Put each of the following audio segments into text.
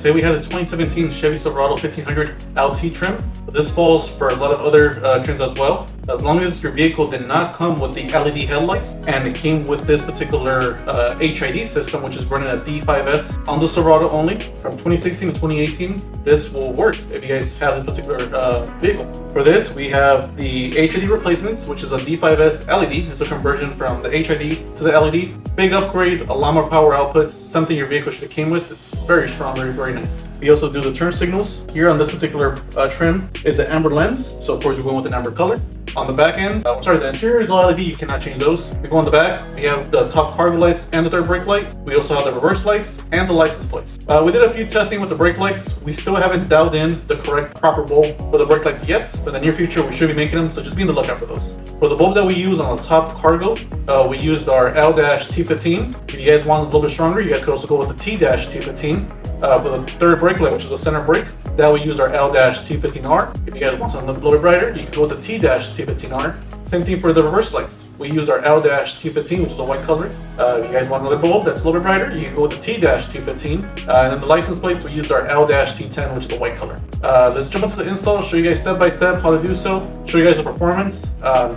Today we have this 2017 Chevy Silverado 1500 LT trim. This falls for a lot of other trims as well. As long as your vehicle did not come with the LED headlights and it came with this particular HID system, which is running a D5S on the Silverado only from 2016 to 2018, this will work if you guys have this particular vehicle. For this, we have the HID replacements, which is a D5S LED. It's a conversion from the HID to the LED. Big upgrade, a lot more power outputs, something your vehicle should have came with. It's very strong, very nice. We also do the turn signals. Here on this particular trim is an amber lens, so of course we're going with an amber color. On the back end, the interior is all LED, you cannot change those. We go on the back, we have the top cargo lights and the third brake light. We also have the reverse lights and the license plates. We did a few testing with the brake lights. We still haven't dialed in the correct proper bulb for the brake lights yet, but in the near future we should be making them, so just be on the lookout for those. For the bulbs that we use on the top cargo, we used our L-T15. If you guys want a little bit stronger, you guys could also go with the T-T15. For the third brake light, which is the center brake, that we use our L-T15R. If you guys want something a little bit brighter, you can go with the T-T15R. Same thing for the reverse lights. We use our L-T15, which is the white color. If you guys want another bulb that's a little bit brighter, you can go with the T-T15. And then the license plates, we used our L-T10, which is the white color. Let's jump into the install, show you guys step by step how to do so, show you guys the performance,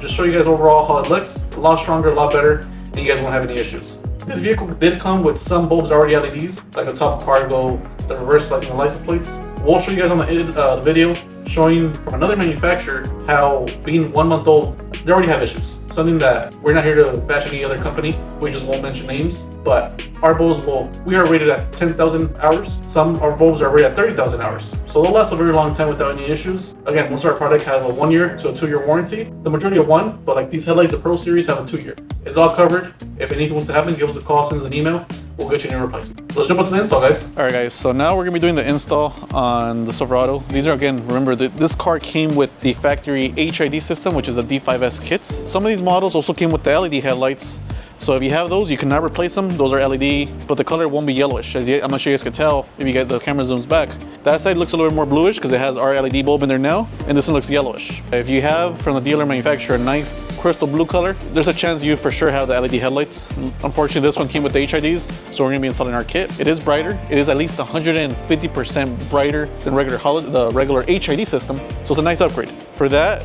just show you guys overall how it looks. A lot stronger, a lot better, and you guys won't have any issues. This vehicle did come with some bulbs already LEDs, like the top cargo, the reverse lights, and the license plates. We'll show you guys on the video showing from another manufacturer how being 1 month old, they already have issues. Something that we're not here to bash any other company, we just won't mention names, but our bulbs we are rated at 10,000 hours. Some of our bulbs are rated at 30,000 hours. So they'll last a very long time without any issues. Again, most of our product have a 1 year to a 2 year warranty. The majority of 1, but like these headlights, the Pro Series have a 2 year. It's all covered. If anything was to happen, give us a call, send us an email. We'll get you a new replacement. So let's jump into the install, guys. All right, guys. So now we're gonna be doing the install on the Silverado. These are, again, remember this car came with the factory HID system, which is a D5S kits. Some of these models also came with the LED headlights. So if you have those, you cannot replace them. Those are LED, but the color won't be yellowish. I'm not sure you guys can tell if you get the camera zooms back. That side looks a little bit more bluish because it has our LED bulb in there now, and this one looks yellowish. If you have from the dealer manufacturer a nice crystal blue color, there's a chance you for sure have the LED headlights. Unfortunately, this one came with the HIDs, so we're gonna be installing our kit. It is brighter. It is at least 150% brighter than the regular HID system, so it's a nice upgrade. For that,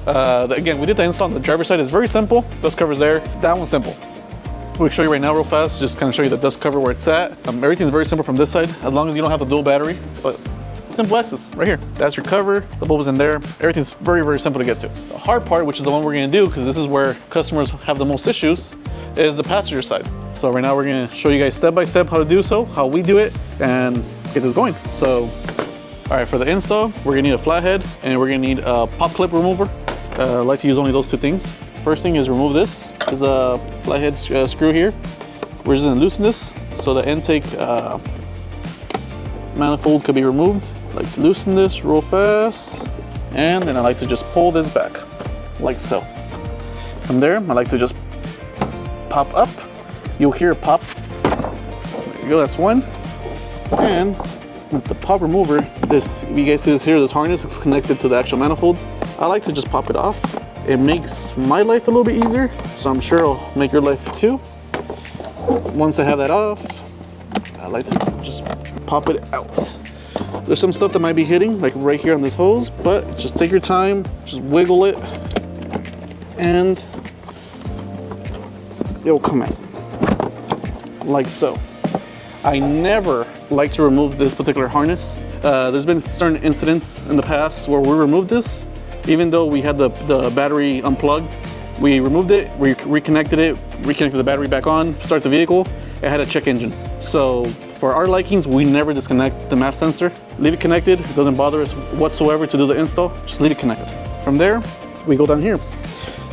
again, we did the install on the driver's side. It's very simple. Dust cover's there. That one's simple. We'll show you right now real fast, just kind of show you the dust cover where it's at. Everything's very simple from this side, as long as you don't have the dual battery, but simple access right here. That's your cover, the bulb is in there. Everything's very simple to get to. The hard part, which is the one we're gonna do, because this is where customers have the most issues, is the passenger side. So right now we're gonna show you guys step by step how to do so, how we do it, and get this going. So, all right, for the install, we're gonna need a flathead, and we're gonna need a pop clip remover. I like to use only those two things. First thing is remove this. There's a flathead screw here. We're just gonna loosen this so the intake manifold could be removed. I like to loosen this real fast, and then I like to just pull this back, like so. From there, I like to just pop up. You'll hear it pop. There you go, that's one. And with the pop remover, if you guys see this here, this harness is connected to the actual manifold. I like to just pop it off. It makes my life a little bit easier, so I'm sure it'll make your life too. Once I have that off, I like to just pop it out. There's some stuff that might be hitting, like right here on this hose, but just take your time, just wiggle it, and it'll come out, like so. I never like to remove this particular harness. There's been certain incidents in the past where we removed this, even though we had the battery unplugged. We removed it, we reconnected the battery back on, start the vehicle, it had a check engine. So for our likings, we never disconnect the MAF sensor. Leave it connected, it doesn't bother us whatsoever to do the install, just leave it connected. From there, we go down here.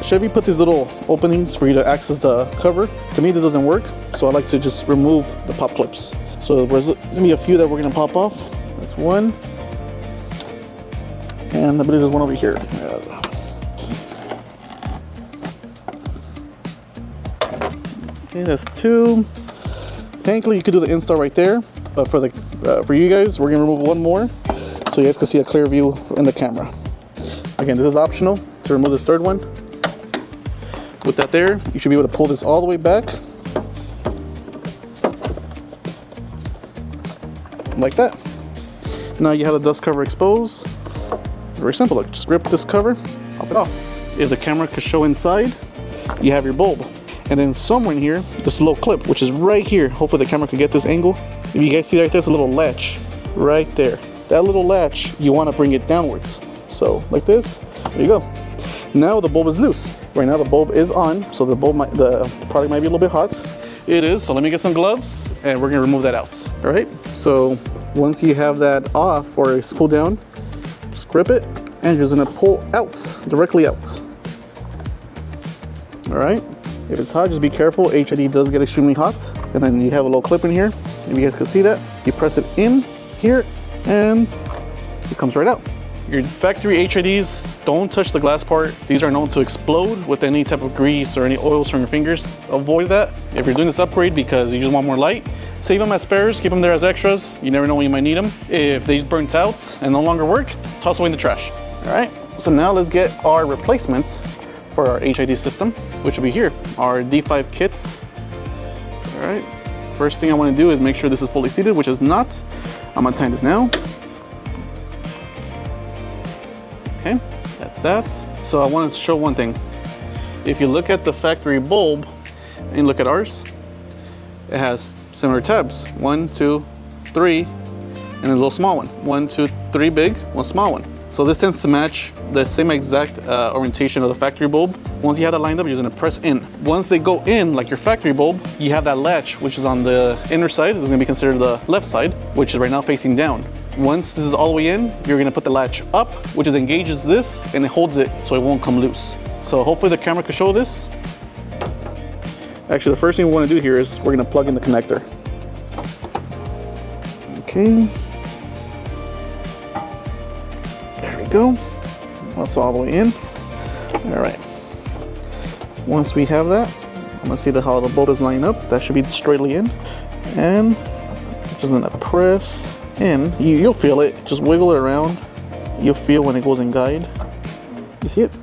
Chevy put these little openings for you to access the cover. To me, this doesn't work, so I like to just remove the pop clips. So there's gonna be a few that we're gonna pop off. That's one. And I believe there's one over here. Okay, that's two. Technically, you could do the install right there, but for you guys, we're gonna remove one more, so you guys can see a clear view in the camera. Again, this is optional to remove this third one. With that there, you should be able to pull this all the way back, like that. Now you have the dust cover exposed. Very simple, look, just grip this cover, pop it off. If the camera could show inside, you have your bulb. And then somewhere in here, this little clip, which is right here. Hopefully the camera could get this angle. If you guys see right there's a little latch right there. That little latch, you want to bring it downwards. So like this, there you go. Now the bulb is loose. Right now the bulb is on, so the product might be a little bit hot. It is, so let me get some gloves and we're gonna remove that out. All right, so once you have that off or it's cooled down, just grip it and you're just gonna pull out, directly out. All right, if it's hot, just be careful. HID does get extremely hot. And then you have a little clip in here. If you guys can see that, you press it in here and it comes right out. Your factory HIDs, don't touch the glass part. These are known to explode with any type of grease or any oils from your fingers. Avoid that. If you're doing this upgrade because you just want more light, save them as spares, keep them there as extras. You never know when you might need them. If they burnt out and no longer work, toss away in the trash. All right, so now let's get our replacements for our HID system, which will be here, our D5 kits. All right, first thing I want to do is make sure this is fully seated, which is not. I'm gonna tighten this now. Okay, that's that. So I wanted to show one thing. If you look at the factory bulb and look at ours, it has similar tabs. 1, 2, 3, and a little small one. 1, 2, 3 big, 1 small one. So this tends to match the same exact orientation of the factory bulb. Once you have that lined up, you're just gonna press in. Once they go in, like your factory bulb, you have that latch, which is on the inner side. This is gonna be considered the left side, which is right now facing down. Once this is all the way in, you're gonna put the latch up, which is engages this, and it holds it so it won't come loose. So hopefully the camera can show this. Actually, the first thing we wanna do here is we're gonna plug in the connector. Okay. There we go. That's all the way in. All right. Once we have that, I'm gonna see how the bulb is lining up. That should be straightly in. And just gonna press in. You'll feel it. Just wiggle it around. You'll feel when it goes in guide. You see it?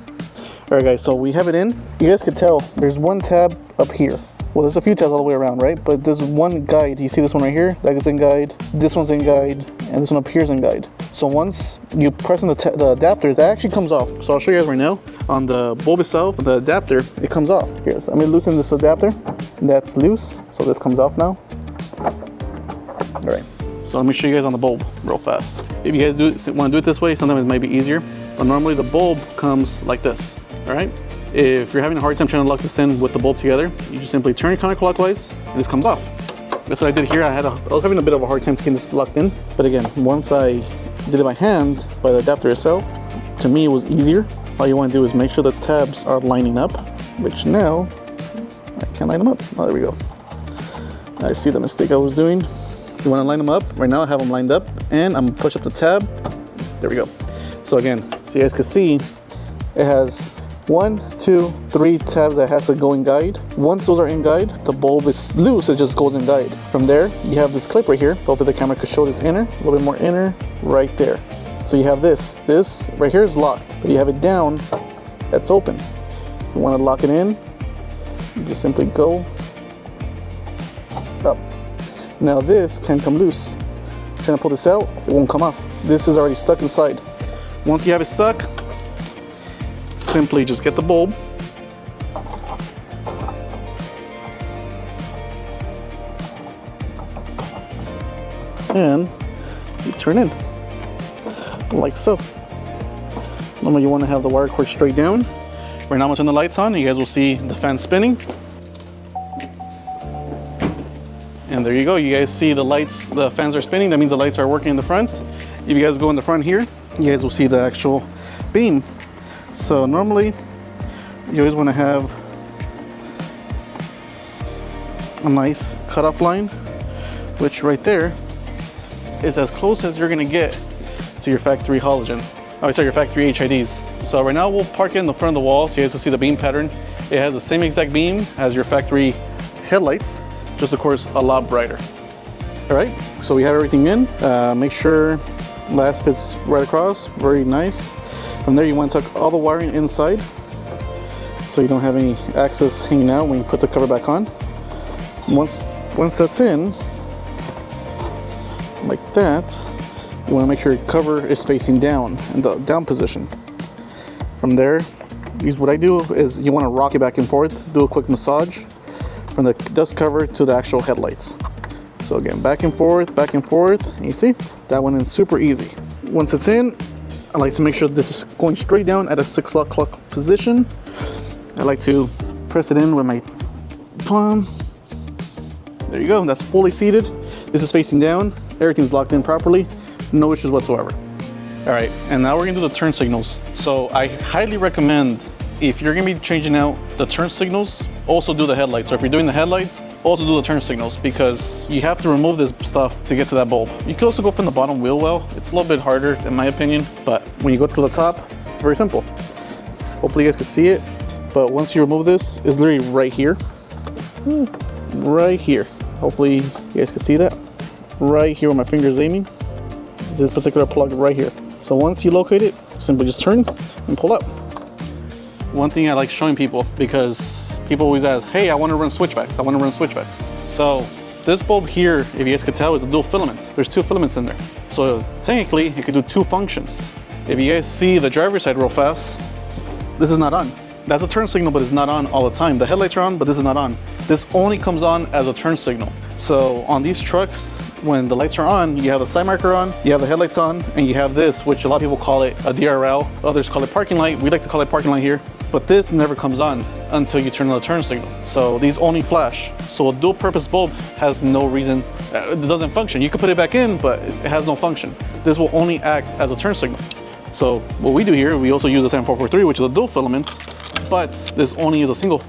All right, guys. So we have it in. You guys can tell there's one tab up here. Well, there's a few tabs all the way around, right? But there's one guide. You see this one right here? That is in guide. This one's in guide, and this one up here is in guide. So once you press on the adapter, that actually comes off. So I'll show you guys right now. On the bulb itself, the adapter, it comes off. Here, so I'm gonna loosen this adapter. That's loose, so this comes off now. All right. So let me show you guys on the bulb real fast. If you guys want to do it this way, sometimes it might be easier. But normally the bulb comes like this, all right? If you're having a hard time trying to lock this in with the bulb together, you just simply turn it counterclockwise and this comes off. That's what I did here. I was having a bit of a hard time to get this locked in. But again, once I did it by hand, by the adapter itself, to me it was easier. All you want to do is make sure the tabs are lining up, which now, I can't line them up. Oh, there we go. I see the mistake I was doing. You want to line them up. Right now I have them lined up and I'm gonna push up the tab. There we go. So again, so you guys can see it has 1, 2, 3 tabs that has to go in guide. Once those are in guide, the bulb is loose, it just goes in guide. From there, you have this clip right here. Hopefully the camera could show this inner, a little bit more inner, right there. So you have this right here is locked, but you have it down, that's open. You want to lock it in, you just simply go up. Now this can come loose. Trying to pull this out, it won't come off. This is already stuck inside. Once you have it stuck, simply just get the bulb and you turn in like so. Normally you want to have the wire cord straight down. Right now I'm gonna turn the lights on. You guys will see the fan spinning. And there you go, you guys see the lights, the fans are spinning. That means the lights are working in the front. If you guys go in the front here, you guys will see the actual beam. So normally, you always want to have a nice cutoff line, which right there is as close as you're gonna get to your factory halogen. Oh, sorry, your factory HIDs. So right now we'll park it in the front of the wall so you guys will see the beam pattern. It has the same exact beam as your factory headlights, just of course a lot brighter. All right, so we have everything in. Make sure last fits right across, very nice. From there you want to tuck all the wiring inside so you don't have any access hanging out when you put the cover back on. Once that's in, like that, you want to make sure your cover is facing down in the down position. From there, what I do is you want to rock it back and forth, do a quick massage from the dust cover to the actual headlights. So again, back and forth, and you see, that went in super easy. Once it's in, I like to make sure this is going straight down at a 6 o'clock position. I like to press it in with my palm. There you go, that's fully seated. This is facing down, everything's locked in properly, no issues whatsoever. All right, and now we're gonna do the turn signals. So I highly recommend, if you're gonna be changing out the turn signals, also do the headlights. So if you're doing the headlights, also do the turn signals, because you have to remove this stuff to get to that bulb. You can also go from the bottom wheel well. It's a little bit harder in my opinion, but when you go to the top, it's very simple. Hopefully you guys can see it, but once you remove this, it's literally right here. Right here. Hopefully you guys can see that. Right here where my finger is aiming. This particular plug right here. So once you locate it, simply just turn and pull up. One thing I like showing people, because people always ask, hey, I want to run switchbacks. I want to run switchbacks. So this bulb here, if you guys could tell, is a dual filaments. There's 2 filaments in there. So technically, it could do 2 functions. If you guys see the driver's side real fast, this is not on. That's a turn signal, but it's not on all the time. The headlights are on, but this is not on. This only comes on as a turn signal. So on these trucks, when the lights are on, you have the side marker on, you have the headlights on, and you have this, which a lot of people call it a DRL. Others call it parking light. We like to call it parking light here. But this never comes on until you turn on the turn signal. So these only flash. So a dual purpose bulb has no reason, it doesn't function. You can put it back in, but it has no function. This will only act as a turn signal. So what we do here, we also use the 7443, which is a dual filament, but this only is a single.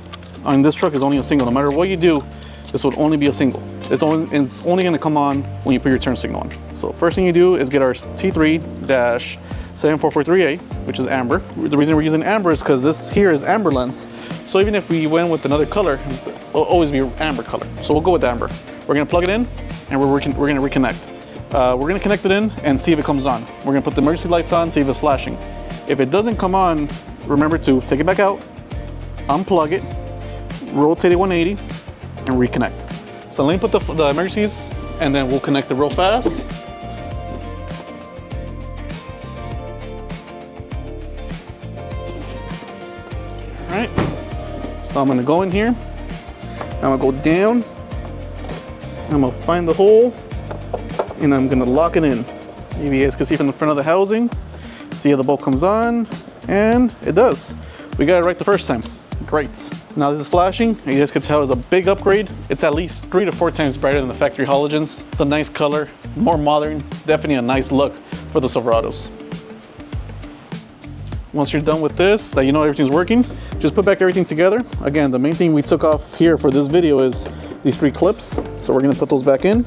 On this truck is only a single. No matter what you do, this would only be a single. It's only gonna come on when you put your turn signal on. So first thing you do is get our T3-7443A, which is amber. The reason we're using amber is because this here is amber lens. So even if we went with another color, it'll always be amber color. So we'll go with amber. We're gonna plug it in and we're gonna reconnect. We're gonna connect it in and see if it comes on. We're gonna put the emergency lights on, see if it's flashing. If it doesn't come on, remember to take it back out, unplug it, rotate it 180, and reconnect. So let me put the emergencies, and then we'll connect it real fast. All right, so I'm gonna go in here, I'm gonna go down, I'm gonna find the hole, and I'm gonna lock it in. Maybe you guys can see from the front of the housing, see how the bulb comes on, and it does. We got it right the first time. Great. Now this is flashing. You guys can tell it's a big upgrade. It's at least 3 to 4 times brighter than the factory halogens. It's a nice color, more modern, definitely a nice look for the Silverados. Once you're done with this, that you know everything's working, just put back everything together. Again, the main thing we took off here for this video is these 3 clips. So we're gonna put those back in.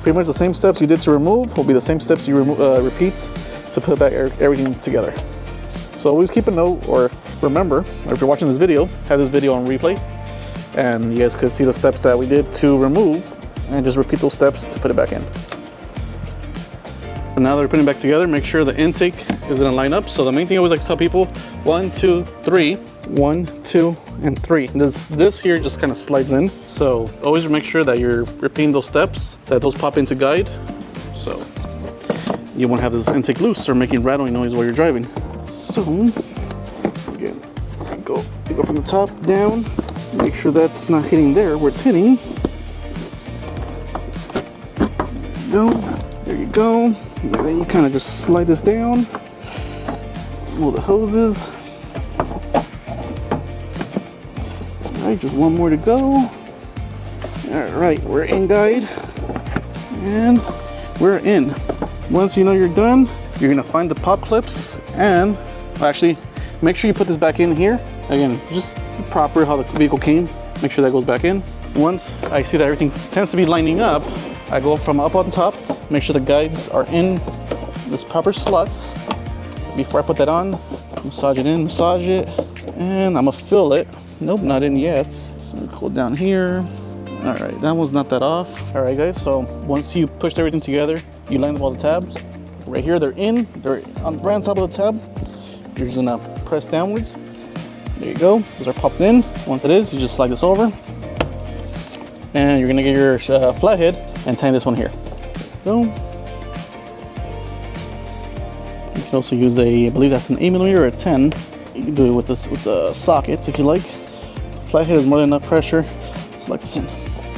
Pretty much the same steps you did to remove will be the same steps you repeat to put back everything together. So always keep a note, or remember, or if you're watching this video, have this video on replay, and you guys could see the steps that we did to remove, and just repeat those steps to put it back in. And now that we're putting it back together, make sure the intake is gonna line up. So the main thing I always like to tell people, 1, 2, 3, 1, 2, and 3. This here just kind of slides in. So always make sure that you're repeating those steps, that those pop into guide. So you won't have this intake loose or making rattling noise while you're driving. So again, you go from the top down, make sure that's not hitting there where it's hitting. There you go. And then you kind of just slide this down. Move the hoses. All right, just one more to go. All right, we're in guide, and we're in. Once you know you're done, you're gonna find the pop clips, and actually make sure you put this back in here. Again, just proper how the vehicle came. Make sure that goes back in. Once I see that everything tends to be lining up, I go from up on top, make sure the guides are in this proper slots. Before I put that on, massage it in, massage it, and I'm gonna fill it. Nope, not in yet. So I'm gonna go down here. All right, that one's not that off. All right, guys, so once you pushed everything together, you line up all the tabs. Right here, they're right on top of the tab. You're just gonna press downwards. There you go, those are popped in. Once it is, you just slide this over. And you're gonna get your flathead and tighten this one here. Boom. can also use I believe that's an 8mm or a 10. You can do it with this with the sockets if you like. Flathead is more than enough pressure. Select this in.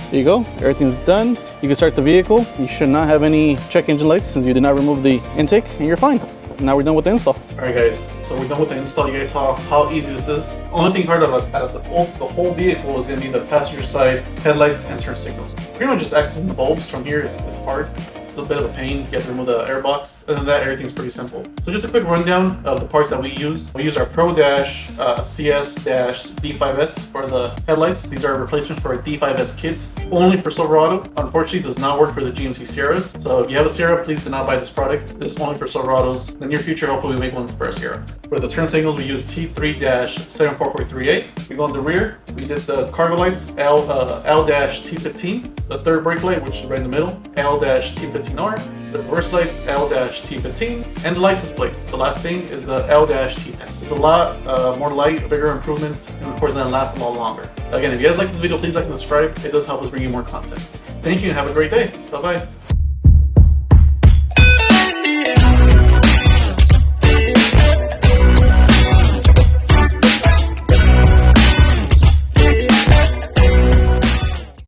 There you go. Everything's done. You can start the vehicle. You should not have any check engine lights since you did not remove the intake, and you're fine. Now we're done with the install. Alright guys, so we're done with the install. You guys saw how easy this is. Only thing hard out of the whole vehicle is going to be the passenger side headlights and turn signals. Pretty much just accessing the bulbs from here is hard. It's a bit of a pain. You have to remove the air box. Other than that, everything's pretty simple. So just a quick rundown of the parts that we use. We use our Pro-CS-D5S for the headlights. These are replacements for our D5S kits, only for Silverado. Unfortunately, does not work for the GMC Sierras. So if you have a Sierra, please do not buy this product. This is only for Silverados. In the near future, hopefully we make one for a Sierra. For the turn signals, we use T3-74438. We go in the rear. We did the cargo lights, L-T15. The third brake light, which is right in the middle, L-T15R. The reverse lights, L-T15. And the license plates. The last thing is the L-T10. It's a lot more light, bigger improvements, and of course then it lasts a lot longer. Again, if you guys like this video, please like and subscribe. It does help us bring you more content. Thank you and have a great day. Bye-bye.